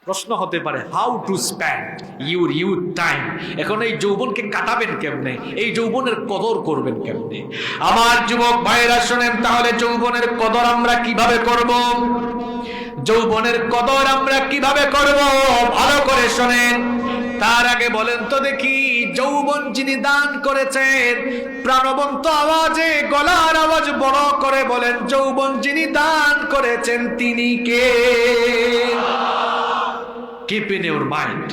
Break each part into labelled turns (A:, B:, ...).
A: প্রশ্ন হতে পারে how to spend your youth time. এখন এই যৌবনকে কাটাবেন কেমনে, এই যৌবনের কদর করবেন কেমনে? আমার যুবক ভাইরা শোনেন, তাহলে যৌবনের কদর আমরা কিভাবে করব? যৌবনের কদর আমরা কিভাবে করব ভালো করে শোনেন। তার আগে বলেন তো দেখি, যৌবন যিনি দান করেছেন, প্রাণবন্ত আওয়াজে গলার আওয়াজ বড় করে বলেন, যৌবন যিনি দান করেছেন তিনি কে? Keep in your mind,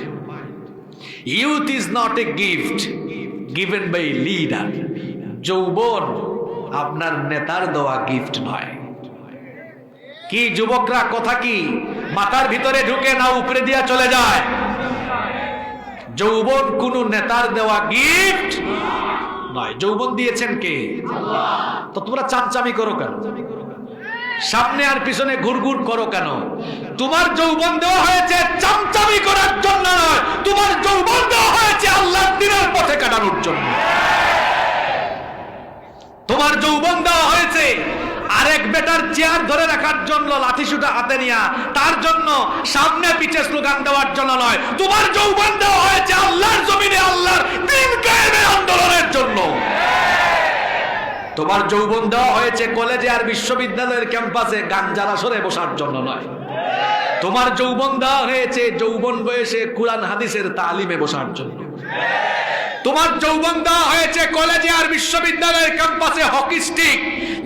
A: youth is not a gift given by a leader. যৌবন আপনার নেতার দেওয়া গিফট নয়। কি যুবকরা, কথা কি মাথার ভিতরে ঢুকে না উপরে দিয়া চলে যায়? যৌবন কোন নেতার দেওয়া গিফট নয়। যৌবন দিয়েছেন কে? আল্লাহ। তো তোমরা চামচামি করো কেন? সামনে আর পিছনে ঘুরঘুর করো কেন? তোমার যৌবন দেওয়া হয়েছে চামচামি করার জন্য নয়, তোমার যৌবন দেওয়া হয়েছে আল্লাহর দ্বীনের পথে কাটানোর জন্য। তোমার যৌবন দেওয়া হয়েছে আরেক বেটার চেয়ার ধরে রাখার জন্য, লাঠি সুটা হাতে নিয়া তার জন্য সামনে পিছে স্লোগান দেওয়ার জন্য নয়। তোমার যৌবন দেওয়া হয়েছে আল্লাহর জমিনে আল্লাহর দ্বীন কায়েমের আন্দোলনের জন্য। তোমার যৌবন দেওয়া হয়েছে কলেজে আর বিশ্ববিদ্যালয়ের ক্যাম্পাসে গাঞ্জার আসরে বসার জন্য নয়। তোমার যৌবন দেওয়া হয়েছে যৌবন বয়সে কুরআন হাদিসের তালিমে বসার জন্য। তোমার যৌবন দেওয়া হয়েছে কলেজে আর বিশ্ববিদ্যালয়ের ক্যাম্পাসে হকি স্টিক,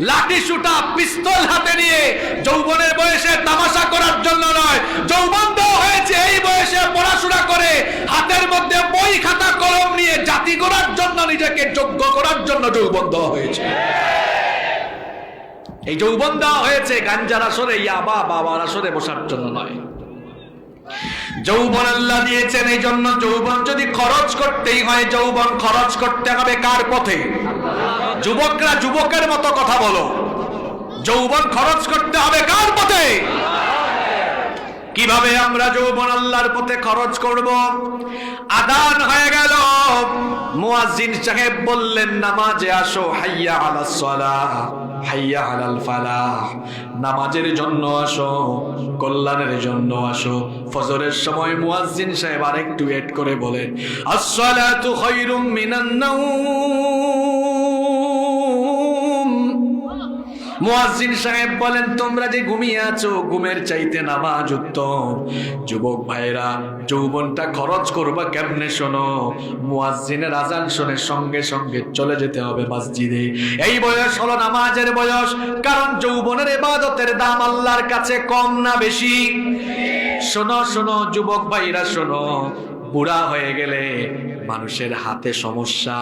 A: লাঠি সুটা, পিস্তল হাতে নিয়ে যৌবনের বয়সে তামাশা করার জন্য নয়। যৌবন দেওয়া হয়েছে এই বয়সে পড়াশোনা করে হাতের মধ্যে বই খাতা কলম নিয়ে জাতি গড়ার জন্য, নিজেকে যোগ্য করার জন্য যৌবন দেওয়া হয়েছে। এই যৌবন দেওয়া হয়েছে গাঞ্জার আসরে, ইয়াবা বাবার আসরে বসার জন্য নয়। যৌবন আল্লাহ দিয়েছেন এই জন্য। যৌবন যদি খরচ করতেই হয়, যৌবন খরচ করতে হবে কার পথে? যুবকরা যুবকের মতো কথা বলো। যৌবন খরচ করতে হবে কার পথে? কিভাবে আমরা যৌবন আল্লাহর পথে খরচ করব? আযান হয়ে গেল, মুয়াজ্জিন সাহেব বললেন নামাজে আসো, হাইয়া আলাস সালাহ হাইয়া আলাল ফালাহ। নামাজের জন্য আসো, কল্যাণের জন্য আসো। ফজরের সময় মুয়াজ্জিন সাহেব আরেকটু এড করে বলেন, আস-সালাতু খায়রুম মিনান নাওম। মুয়াজ্জিন সাহেব বলেন, তোমরা যে ঘুমিয়ে আছো, ঘুমের চাইতে নামাজ উত্তম। যুবক ভাইরা, যৌবনটা খরচ করবা কেমনে শোনো। মুয়াজ্জিনের আযান শুনে সঙ্গে সঙ্গে চলে যেতে হবে মসজিদে। এই বয়স হলো নামাজের বয়স, কারণ যৌবনের ইবাদতের দাম আল্লাহর কাছে কম না বেশি? শোনো শোনো যুবক ভাইরা শোনো, বুড়া হয়ে গেলে মানুষের হাতে সমস্যা,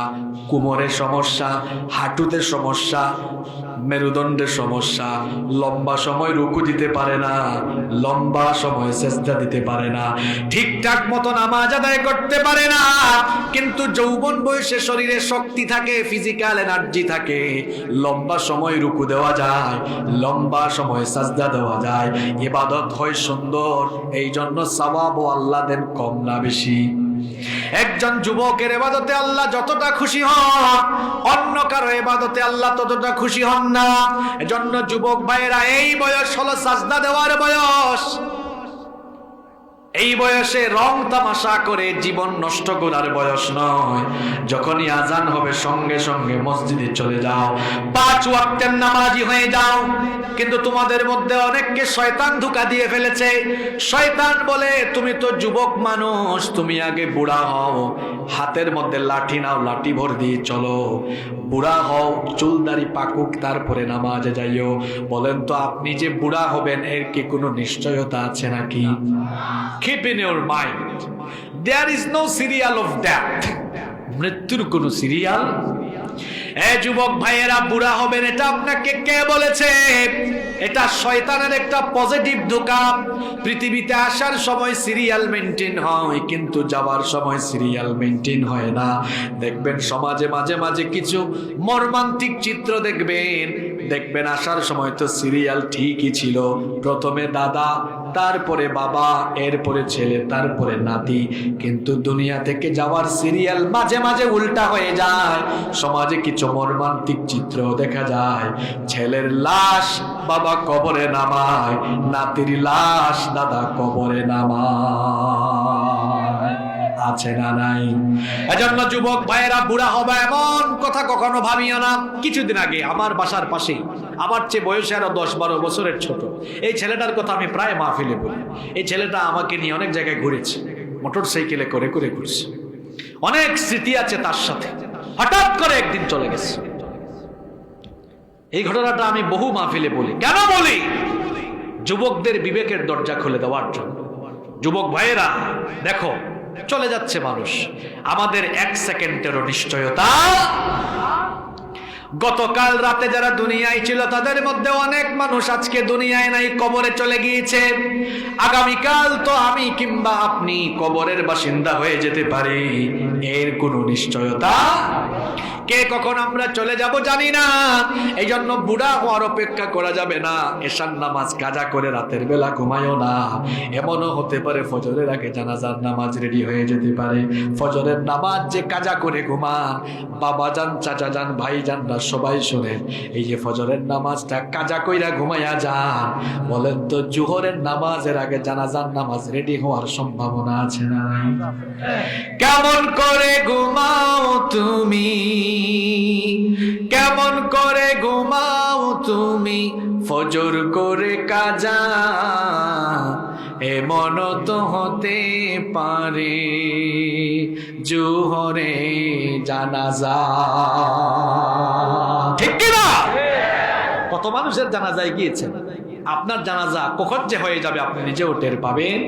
A: কোমরে সমস্যা, হাঁটুতে সমস্যা, মেরুদণ্ডের সমস্যা, লম্বা সময় রুকু দিতে পারে না, লম্বা সময় সেজদা দিতে পারে না, ঠিকঠাক মতো নামাজ আদায় করতে পারে না। কিন্তু যৌবন বয়সে শরীরে শক্তি থাকে, ফিজিক্যাল এনার্জি থাকে, লম্বা সময় রুকু দেওয়া যায়, লম্বা সময় সাজদা দেওয়া যায়, ইবাদত হয় সুন্দর। এই জন্য সওয়াবও আল্লাহ দেন কম না বেশি? একজন যুবকের ইবাদতে আল্লাহ যতটা খুশি হন, অন্য কারো ইবাদতে আল্লাহ ততটা খুশি হন না। এজন্য যুবক ভাইয়েরা, এই বয়স হলো সাজদা দেওয়ার বয়স। এই বয়সে রং তামাশা করে জীবন নষ্ট করার বয়স নয়। যখনই আজান হবে সঙ্গে সঙ্গে মসজিদে চলে যাও, 5 ওয়াক্তের নামাজি হয়ে যাও। কিন্তু তোমাদের মধ্যে অনেককে শয়তান ধোঁকা দিয়ে ফেলেছে। শয়তান বলে, তুমি তো যুবক মানুষ, তুমি আগে বুড়া হও, হাতের মধ্যে লাঠি নাও, লাঠি ভর দিয়ে চলো, বুড়া হও, চুলদারি পাকুক, তারপরে নামাজে যাইও। বলেন তো, আপনি যে বুড়া হবেন এর কি কোনো নিশ্চয়তা আছে নাকি? Keep in your mind, there is no serial of death. মৃত্যুর কোন সিরিয়াল? যুবক ভাইয়েরা, বুড়া হবেন এটা আপনাকে কে বলেছে? এটা শয়তানের একটা পজিটিভ ধোঁকা। পৃথিবীতে আসার সময় সিরিয়াল মেনটেন হয়, কিন্তু যাওয়ার সময় সিরিয়াল মেনটেন হয় না। দেখবেন সমাজে মাঝে মাঝে কিছু মর্মান্তিক চিত্র দেখবেন। দেখবেন আসার সময় তো সিরিয়াল ঠিকই ছিল, প্রথমে দাদা, তারপরে বাবা, এরপরে ছেলে, তারপরে নাতি। কিন্তু দুনিয়া থেকে যাওয়ার সিরিয়াল মাঝে মাঝে উল্টা হয়ে যায়। সমাজে কিছু মর্মান্তিক চিত্র দেখা যায়, ছেলের লাশ বাবা কবরে নামায়, নাতির লাশ দাদা কবরে নামায়। আছে না নাই? এজন্য যুবক ভাইয়েরা, বুড়া হবে এমন কথা কখনো ভাবিও না। কিছুদিন আগে আমার বাসার পাশেই, আমার চেয়ে বয়সে আরো 10-12 বছরের ছোট, এই ছেলেটার কথা আমি প্রায় মাহফিলে বলি। এই ছেলেটা আমাকে নিয়ে অনেক জায়গায় ঘুরেছে, মোটর সাইকেলে করে করে ঘুরছে, অনেক স্মৃতি আছে তার সাথে। হঠাৎ করে একদিন চলে গেছে। এই ঘটনাটা আমি বহু মাহফিলে বলি। কেন বলি? যুবকদের বিবেকের দরজা খুলে দেওয়ার জন্য। যুবক ভাইয়েরা দেখো, চলে যাচ্ছে মানুষ, আমাদের 1 সেকেন্ডেরও নিশ্চয়তা। গতকাল রাতে যারা দুনিয়ায় ছিল তাদের মধ্যে অনেক মানুষ আজকে দুনিয়ায় নাই, কবরে চলে গিয়েছে। আগামীকাল তো আমি কিংবা আপনি কবরের বাসিন্দা হয়ে যেতে পারি, এর কোনো নিশ্চয়তা। কে কখন আমরা চলে যাব জানি না। এই জন্য বুড়া হওয়ার অপেক্ষা করা যাবে না। এশার নামাজ কাজা করে রাতের বেলা ঘুমায়ও না। এমনও হতে পারে ফজরের আগে জানাজার নামাজ রেডি হয়ে যেতে পারে। ফজরের নামাজ যে কাজা করে ঘুমান, বাবা যান, চাচা যান, ভাই যানরা সবাই শোনেন, এই যে ফজরের নামাজটা কাজা কইরা ঘুমাইয়া যান, বলেন তো জোহরের নামাজের আগে জানাজার নামাজ রেডি হওয়ার সম্ভাবনা আছে না? কেমন করে ঘুমাও তুমি, কেমন করে ঘুমাও তুমি, ফজর করে কাজা, এমন তো হতে পারে জোহরে জানাজা। ঠিক কিনা? কত মানুষের জানাজায় গিয়েছেন, আপনার জানাজা কখন যে হয়ে যাবে আপনি নিজেও টের পাবেন।